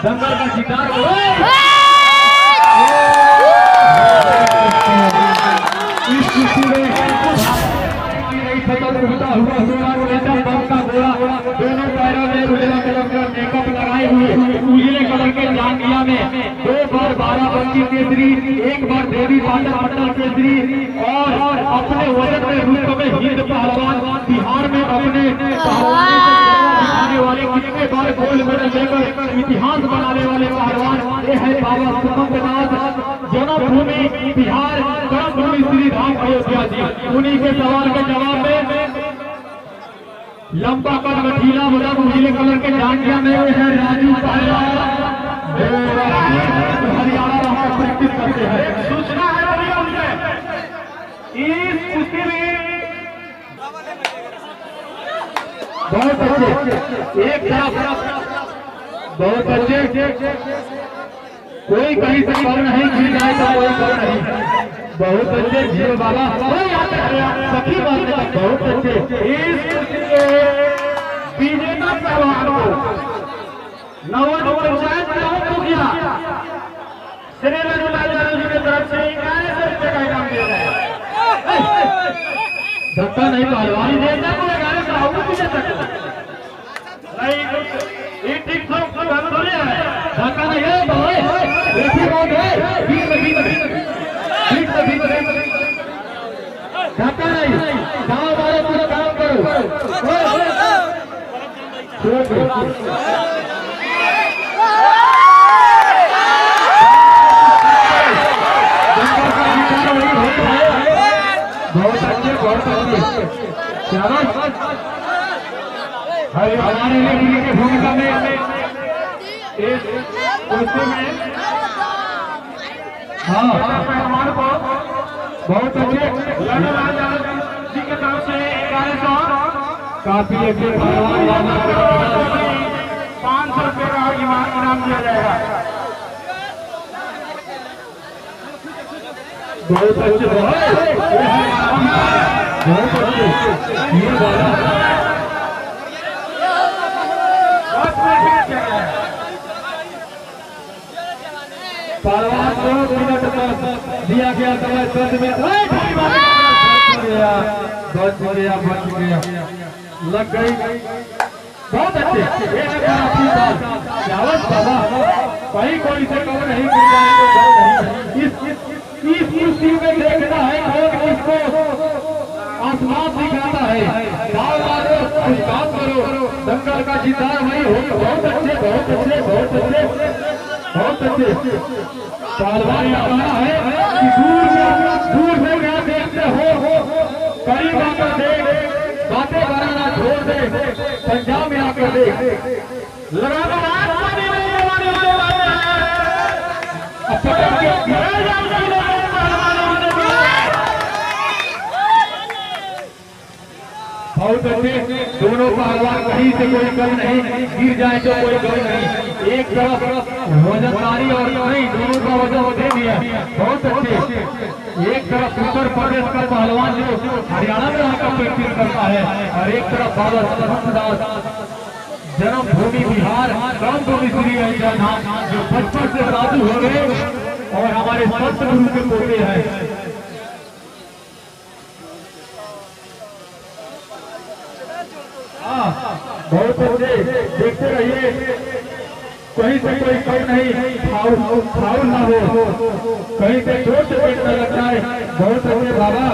दंगल का शिकार इस कुश्ती में होता हुआ दोनों पैरों में उजला कलर का मेकअप लगाए हुए उजले कलर के जांघिया में 2 बार 12 बंकी केसरी, 1 बार देवी पाटन मंडल केसरी और अपने वजन में रूप में हिंद पहलवान बिहार में अपने वाले कितने बार गोल्ड मेडल लेकर इतिहास बनाने वाले पहलवान ये है बाबा सुखमनाथ, जन्मभूमि बिहार, कर्मभूमि श्री राम अयोध्या जी। उन्हीं के सवाल के जवाब में लंबा कद गठीला बदन उजले कलर के जांघिया में है राजू पहलवान, हरियाणा रहा प्रैक्टिस करते हैं। सूचना है इस कुश्ती में बहुत अच्छे एक तरफ बहुत अच्छे कोई कहीं से कम नहीं गिर जाए तो कोई कम नहीं, बहुत अच्छे जीव बाबा सखी बात बहुत अच्छे। इस विजेता पहलवान को नवद पंचायत मुखिया श्री रघुलाल यादव जी की तरफ से 1100 रुपये का इनाम दिया जाएगा। धक्का नहीं पहलवानी देता तो 1100 मुझे तक नहीं ये ठीक तो बोलिए धक्का नहीं है भाई ऐसी बात है धक्का नहीं गाँव वाले पूरा काम करो बहुत अच्छे हमारे लिए की भूमिका में इस कुश्ती में हाँ पहलवान को बहुत अच्छे लड़ाई जी की तरफ से 1100 काफी अच्छे पहलवान 500 रुपये का इनाम दिया जाएगा। बहुत अच्छे बहुत अच्छे ये पहलवान को मिनट दिया गया समय तुरंत में बच गया लग गई। बहुत अच्छे बाबा कहीं कोई से कम नहीं गिर जाएंगे। इस कुश्ती में देखना है कौन किसको आसमान दिखाता है। गाँव वालों कुछ काम करो, दंगल का शिकार वही हो। बहुत अच्छे बहुत अच्छे बहुत अच्छे बहुत अच्छे पहलवान का कहना है कि दूर से क्या देखते हो करीब आकर देख, बातें बनाना छोड़ दे, पंजाब में आकर देख लगा बहुत अच्छे दोनों पहलवान कहीं से कोई कम नहीं, गिर जाए तो कोई कम नहीं। एक तरफ वजनदारी और नहीं दोनों का वजन दे दिया। बहुत अच्छे एक तरफ उत्तर प्रदेश का पहलवान जो हरियाणा में आकर प्रैक्टिस करता है और एक तरफ बाबा सुखमनाथ जन्मभूमि बिहार कर्मभूमि श्री अयोध्या नाम जो बचपन से साधु हो गए और हमारे संत गुरु के पोते हैं। बहुत अच्छे देखते रहिए कहीं से कोई कम नहीं, फाउल ना हो, कहीं से चोट पेट न लग जाए। बहुत अच्छे बाबा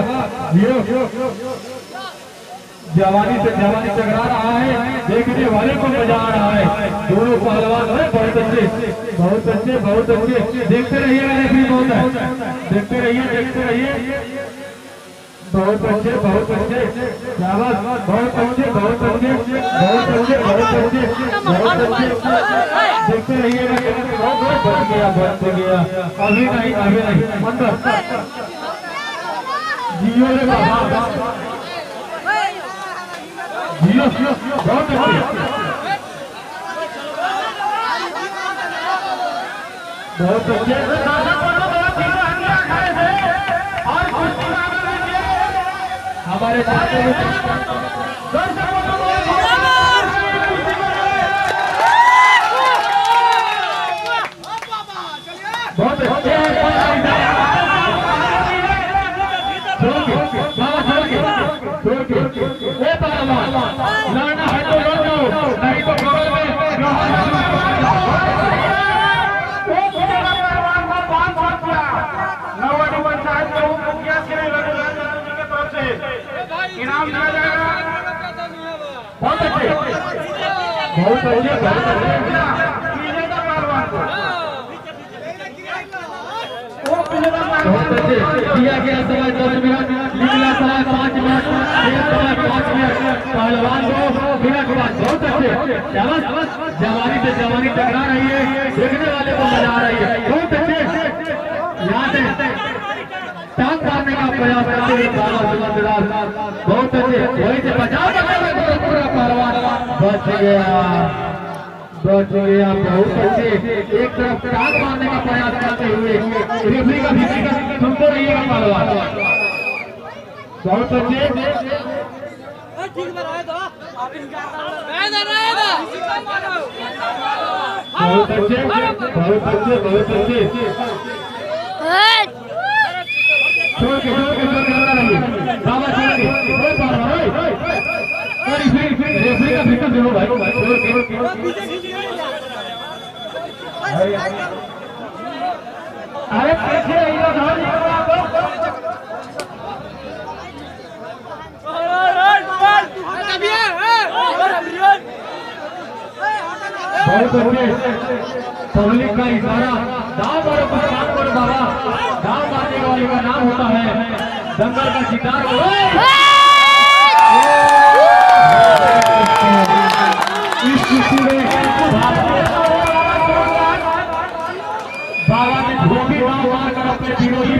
जवानी से जवानी टकरा रहा है, देखने वाले को मजा आ रहा है। दोनों पहलवान है बहुत अच्छे बहुत अच्छे बहुत अच्छे देखते रहिए देखते रहिए बहुत अच्छे बहुत अच्छे बहुत अच्छे बहुत अच्छे बहुत अच्छे बहुत अच्छे बहुत अच्छे देखते रहिएगा। बच गया अभी नहीं अंदर जियो रे बाबा जियो बहुत अच्छे बहुत अच्छे हमारे ये पहलवान लड़ना है तो लड़ लो, नहीं तो बगल में नौवाडी पंचायत के उप मुखिया श्री रघुनाथ जी की तरफ से इनाम दिया जाएगा। बहुत अच्छे बहुत अच्छे दिया गया समय 10 मिनट, निकला समय 5 मिनट, समय 5 मिनट। पहलवान को बिना के बाद बहुत अच्छे जवानी से जवानी टकरा रही है, देखने वाले को मजा आ रही है। बहुत अच्छे यहाँ से टांग मारने का प्रयास करते हुए बहुत अच्छे वही से बचाव पूरा पहलवान बच गया बहुत अच्छे। एक तरफ टांग मारने का प्रयास करते हुए रेफरी का भी सुनते रहिएगा पहलवान। बहुत अच्छे छोड़ के लड़ा रही बाबा, छोड़ के रेफरी का भीतर देखो भाई, छोड़ के अरे कैसे पब्लिक का इशारा दाव मारो काम करो बाबा, दाव मारने वाले का नाम होता है दंगल का शिकार। इस खुशी में बाबा ने धोखी दाव मार कर अपने विरोधी